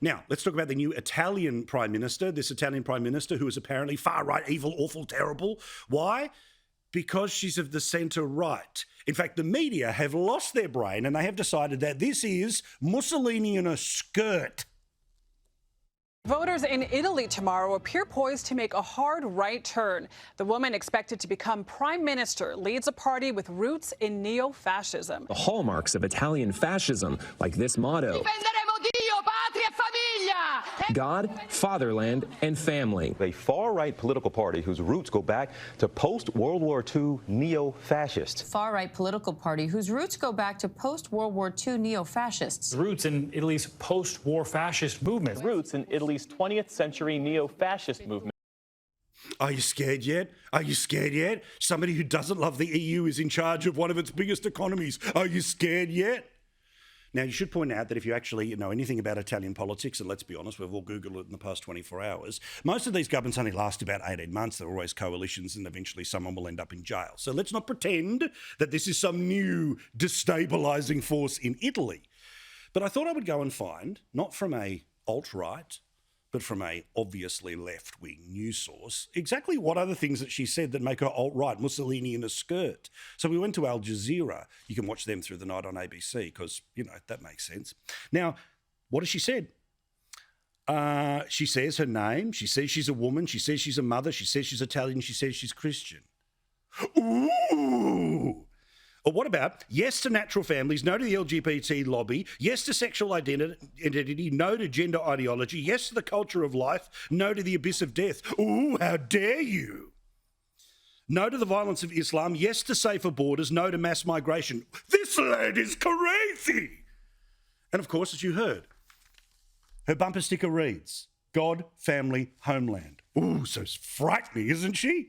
Now, let's talk about the new Italian Prime Minister, this Italian Prime Minister who is apparently far-right, evil, awful, terrible. Why? Because she's of the centre-right. In fact, the media have lost their brain and they have decided that this is Mussolini in a skirt. Voters in Italy tomorrow appear poised to make a hard right turn. The woman expected to become prime minister leads a party with roots in neo-fascism. The hallmarks of Italian fascism, like this motto: God, fatherland, and family. A far-right political party whose roots go back to post-World War II neo-fascists. Far-right political party whose roots go back to post-World War II neo-fascists. Roots in Italy's post-war fascist movement. Roots in Italy's 20th century neo-fascist movement. Are you scared yet? Are you scared yet? Somebody who doesn't love the EU is in charge of one of its biggest economies. Are you scared yet? Now, you should point out that if you actually know anything about Italian politics, and let's be honest, we've all Googled it in the past 24 hours, most of these governments only last about 18 months. They're always coalitions and eventually someone will end up in jail. So let's not pretend that this is some new destabilising force in Italy. But I thought I would go and find, not from a alt-right, but from a obviously left-wing news source, exactly what are the things that she said that make her alt-right, Mussolini in a skirt. So we went to Al Jazeera. You can watch them through the night on ABC because, you know, that makes sense. Now, what has she said? She says her name. She says she's a woman. She says she's a mother. She says she's Italian. She says she's Christian. Ooh! Or what about yes to natural families, no to the LGBT lobby, yes to sexual identity, no to gender ideology, yes to the culture of life, no to the abyss of death. Ooh, how dare you? No to the violence of Islam, yes to safer borders, no to mass migration. This lad is crazy. And of course, as you heard, her bumper sticker reads, God, family, homeland. Ooh, so frightening, isn't she?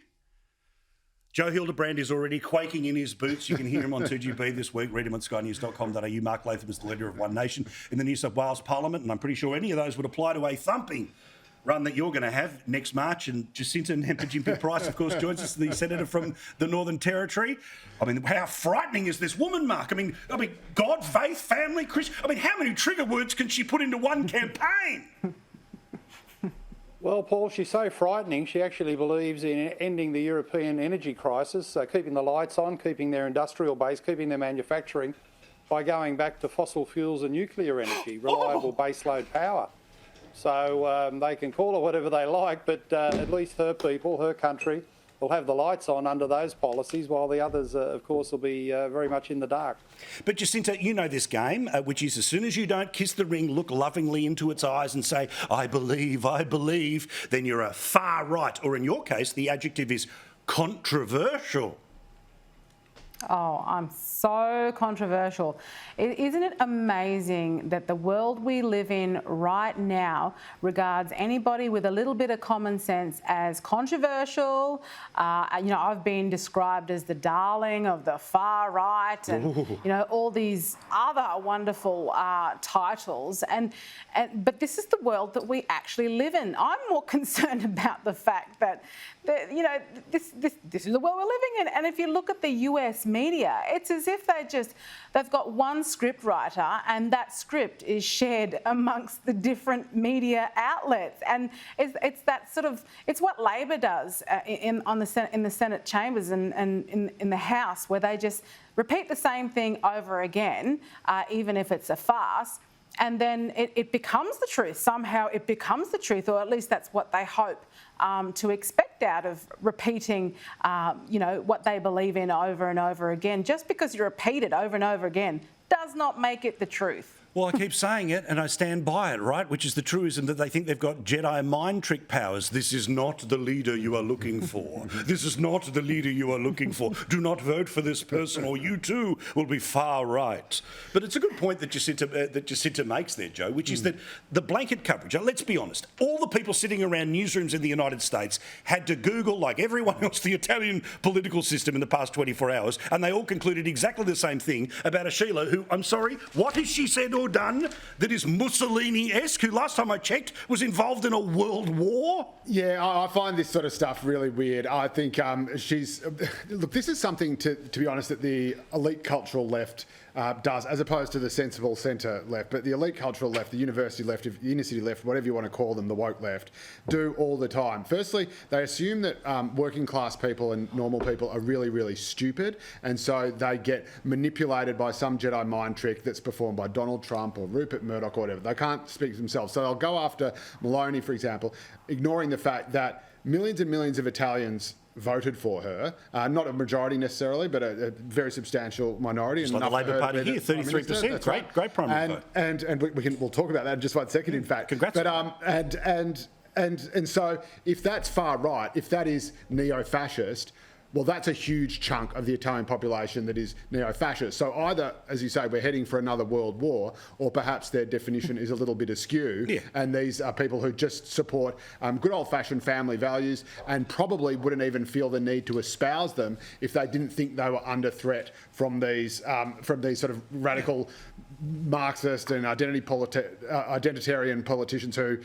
Joe Hildebrand is already quaking in his boots. You can hear him on 2GB this week. Read him on skynews.com.au. Mark Latham is the leader of One Nation in the New South Wales Parliament, and I'm pretty sure any of those would apply to a thumping run that you're going to have next March. And Jacinta Nampijinpi-Price, of course, joins us, the senator from the Northern Territory. I mean, how frightening is this woman, Mark? I mean, God, faith, family, Christian. I mean, how many trigger words can she put into one campaign? Well, Paul, she's so frightening, she actually believes in ending the European energy crisis, keeping the lights on, keeping their industrial base, keeping their manufacturing, by going back to fossil fuels and nuclear energy, reliable baseload power. So they can call her whatever they like, but at least her people, her country, will have the lights on under those policies, while the others, of course, will be very much in the dark. But Jacinta, you know this game, which is as soon as you don't kiss the ring, look lovingly into its eyes and say, I believe, then you're a far right. Or in your case, the adjective is controversial. Oh, I'm so controversial. Isn't it amazing that the world we live in right now regards anybody with a little bit of common sense as controversial? I've been described as the darling of the far right and, all these other wonderful titles. But this is the world that we actually live in. I'm more concerned about the fact that, this is the world we're living in. And if you look at the US media, it's as if they've got one script writer and that script is shared amongst the different media outlets. And it's that sort of, it's what Labor does in the Senate chambers and in the House, where they just repeat the same thing over again, even if it's a farce. And then it becomes the truth. Somehow it becomes the truth, or at least that's what they hope to expect out of repeating, what they believe in over and over again. Just because you repeat it over and over again does not make it the truth. Well, I keep saying it and I stand by it, right? Which is the truism that they think they've got Jedi mind trick powers. This is not the leader you are looking for. This is not the leader you are looking for. Do not vote for this person or you too will be far right. But it's a good point that Jacinta makes there, Joe, which is that the blanket coverage, let's be honest, all the people sitting around newsrooms in the United States had to Google, like everyone else, the Italian political system in the past 24 hours, and they all concluded exactly the same thing about a Sheila who, I'm sorry, what has she said or done that is Mussolini-esque, who last time I checked was involved in a world war? Yeah, I find this sort of stuff really weird. I think look, this is something, to be honest, that the elite cultural left does, as opposed to the sensible centre left. But the elite cultural left, the university left, the inner city left, whatever you want to call them, the woke left, do all the time. Firstly, they assume that working class people and normal people are really, really stupid, and so they get manipulated by some Jedi mind trick that's performed by Donald Trump or Rupert Murdoch or whatever. They can't speak for themselves. So they'll go after Meloni, for example, ignoring the fact that millions and millions of Italians voted for her, not a majority necessarily, but a very substantial minority. It's like the Labor Party here, 33%. Great primary vote. And we'll talk about that in just 1 second, in fact. Congrats. But and so if that's far right, if that is neo-fascist, well, that's a huge chunk of the Italian population that is neo-fascist. So either, as you say, we're heading for another world war, or perhaps their definition is a little bit askew. Yeah. And these are people who just support good old-fashioned family values and probably wouldn't even feel the need to espouse them if they didn't think they were under threat from these sort of radical Marxist and identitarian politicians who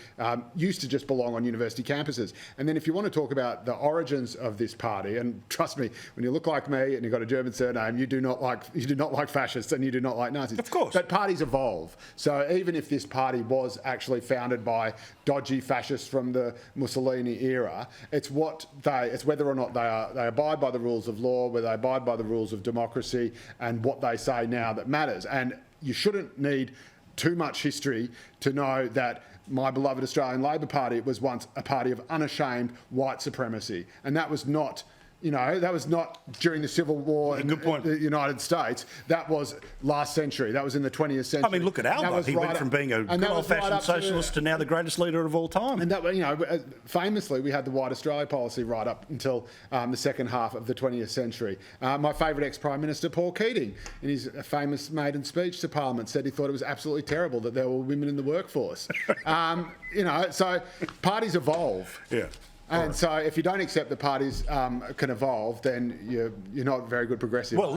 used to just belong on university campuses. And then if you want to talk about the origins of this party, and trust me, when you look like me and you've got a German surname, you do not like fascists and you do not like Nazis. Of course. But parties evolve. So even if this party was actually founded by dodgy fascists from the Mussolini era, it's whether or not they abide by the rules of law, whether they abide by the rules of democracy, and what they say now that matters. And you shouldn't need too much history to know that my beloved Australian Labor Party was once a party of unashamed white supremacy. And that was not during the Civil War in the United States. That was last century. That was in the 20th century. I mean, look at Alba. He went from being a good old-fashioned socialist to now the greatest leader of all time. And that, famously, we had the White Australia policy right up until the second half of the 20th century. My favourite ex-Prime Minister, Paul Keating, in his famous maiden speech to Parliament, said he thought it was absolutely terrible that there were women in the workforce. So parties evolve. Yeah. And so if you don't accept that parties can evolve, then you're not a very good progressive. Well,